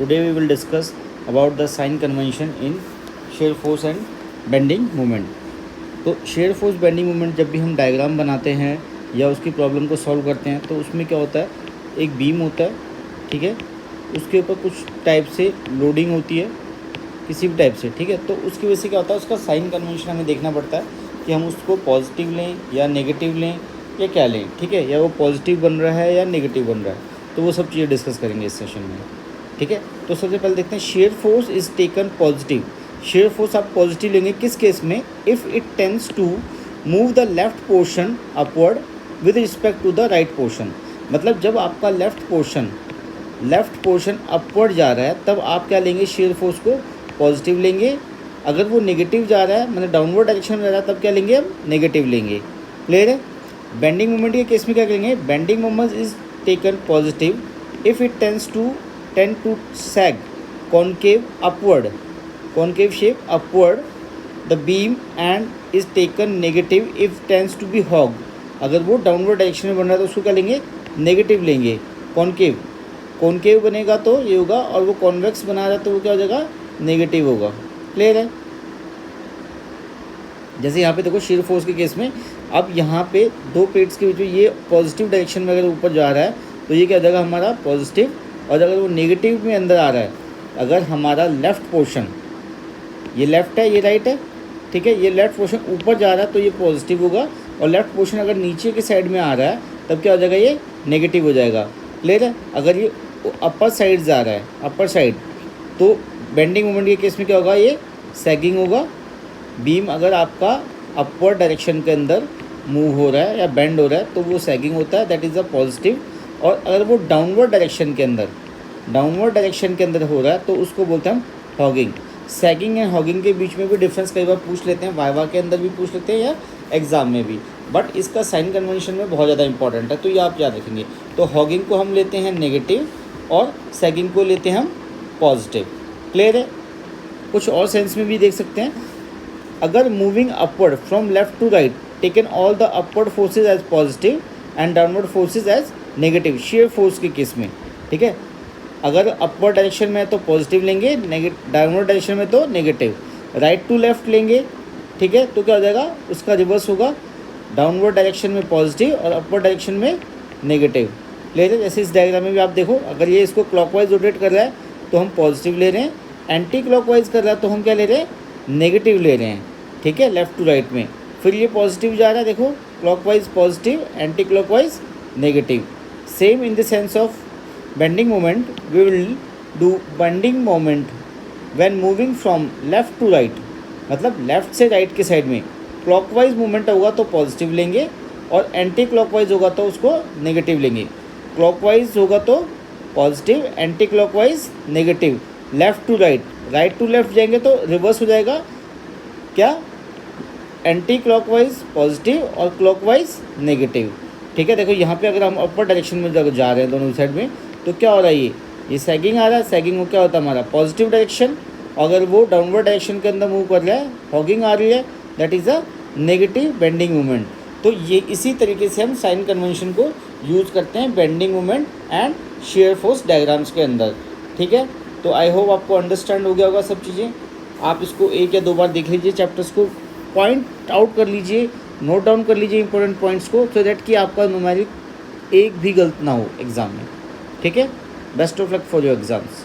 Today we will discuss about the sign convention in shear force and bending moment. तो shear force bending moment जब भी हम diagram बनाते हैं या उसकी प्रॉब्लम को सॉल्व करते हैं तो उसमें क्या होता है, एक बीम होता है, ठीक है, उसके ऊपर कुछ टाइप से लोडिंग होती है किसी भी टाइप से, ठीक है। तो उसकी वजह से क्या होता है, उसका साइन कन्वेंशन हमें देखना पड़ता है कि हम उसको पॉजिटिव लें या नेगेटिव लें या क्या लें, ठीक है, या वो पॉजिटिव बन रहा है या नेगेटिव बन रहा है। तो वो सब चीज़ें डिस्कस करेंगे इस सेशन में, ठीक है। तो सबसे पहले देखते हैं shear force is taken positive. Shear force आप पॉजिटिव लेंगे किस केस में, if it tends to move the left portion upward with respect to the right portion. मतलब जब आपका लेफ्ट पोर्शन अपवर्ड जा रहा है तब आप क्या लेंगे, शेयर फोर्स को पॉजिटिव लेंगे। अगर वो नेगेटिव जा रहा है, मतलब डाउनवर्ड डायरेक्शन में जा रहा है, तब क्या लेंगे, हम नेगेटिव लेंगे। क्लियर है। बेंडिंग मोमेंट के केस में क्या करेंगे, bending moment is taken positive if it tend to sag concave shape upward the beam and is taken negative if tends to be hog। अगर वो डाउनवर्ड डायरेक्शन में बन रहा है तो उसको क्या लेंगे, नेगेटिव लेंगे। कॉनकेव बनेगा तो ये होगा, और वो कॉन्वेक्स बना रहा है तो वो क्या हो जाएगा, नेगेटिव होगा। क्लियर है। जैसे यहाँ पे देखो शेयर फोर्स के केस में, अब यहाँ पे दो प्लेट्स के बीच में ये पॉजिटिव डायरेक्शन में अगर ऊपर जा रहा है तो ये क्या हो जाएगा हमारा पॉजिटिव, और अगर वो नेगेटिव में अंदर आ रहा है, अगर हमारा लेफ़्ट पोर्शन, ये लेफ़्ट है ये राइट है, ठीक है, ये लेफ़्ट पोर्शन ऊपर जा रहा है तो ये पॉजिटिव होगा, और लेफ़्ट पोर्शन अगर नीचे के साइड में आ रहा है तब क्या हो जाएगा, ये नेगेटिव हो जाएगा। क्लियर है। अगर ये अपर साइड जा रहा है, अपर साइड, तो बेंडिंग मोमेंट के केस में क्या होगा, ये सैगिंग होगा। बीम अगर आपका अपवर्ड डायरेक्शन के अंदर मूव हो रहा है या बेंड हो रहा है तो वो सैगिंग होता है, दैट इज़ अ पॉजिटिव। और अगर वो डाउनवर्ड डायरेक्शन के अंदर हो रहा है तो उसको बोलते हैं हम हॉगिंग। सैगिंग एंड हॉगिंग के बीच में भी डिफरेंस कई बार पूछ लेते हैं, वाइवा के अंदर भी पूछ लेते हैं या एग्जाम में भी, बट इसका साइन कन्वेंशन में बहुत ज़्यादा इंपॉर्टेंट है, तो ये आप याद रखेंगे। तो हॉगिंग को हम लेते हैं नेगेटिव और सैगिंग को लेते हैं हम पॉजिटिव। क्लियर है। कुछ और सेंस में भी देख सकते हैं, अगर moving upward from left to right taken all the upward forces as positive and downward forces as negative, shear force के केस में, ठीक है। अगर अपवर्ड डायरेक्शन में है तो पॉजिटिव लेंगे, डाउनवर्ड डायरेक्शन में तो नेगेटिव। राइट टू लेफ्ट लेंगे, ठीक है, तो क्या हो जाएगा, उसका रिवर्स होगा, डाउनवर्ड डायरेक्शन में पॉजिटिव और अपवर्ड डायरेक्शन में नेगेटिव। क्लियर है। जैसे इस डायग्राम में भी आप देखो, अगर ये इसको क्लॉकवाइज रोटेट कर रहा है तो हम पॉजिटिव ले रहे हैं, एंटी क्लॉकवाइज कर रहा है तो हम क्या ले रहे हैं, नेगेटिव ले रहे हैं, ठीक है, लेफ्ट टू राइट में। फिर ये पॉजिटिव जा रहा है, देखो clockwise positive, anticlockwise negative. Same in the sense of bending moment, we will do bending moment when moving from left to right, मतलब लेफ़्ट से राइट के साइड में क्लॉकवाइज मूवमेंट होगा तो पॉजिटिव लेंगे, और एंटी क्लॉकवाइज होगा तो उसको नेगेटिव लेंगे। क्लॉकवाइज होगा तो positive, anticlockwise negative. Left to right, right to left जाएंगे तो रिवर्स हो जाएगा, क्या, एंटी क्लॉकवाइज पॉजिटिव और क्लॉकवाइज नेगेटिव, ठीक है। देखो यहाँ पे अगर हम अपर डायरेक्शन में जा रहे हैं दोनों साइड में तो क्या हो रहा है, ये सैगिंग आ रहा है, सैगिंग को क्या होता है हमारा पॉजिटिव डायरेक्शन। अगर वो डाउनवर्ड डायरेक्शन के अंदर मूव कर रहा है, हॉगिंग आ रही है, that is a negative bending moment. तो ये इसी तरीके से हम साइन कन्वेंशन को यूज़ करते हैं bending moment and shear force diagrams के अंदर, ठीक है। तो आई होप आपको अंडरस्टैंड हो गया होगा सब चीज़ें। आप इसको एक या दो बार देख लीजिए, चैप्टर्स को पॉइंट आउट कर लीजिए, नोट डाउन कर लीजिए इंपॉर्टेंट पॉइंट्स को, सो दैट कि आपका न्यूमेरिक एक भी गलत ना हो एग्ज़ाम में, ठीक है। Best of luck for your exams.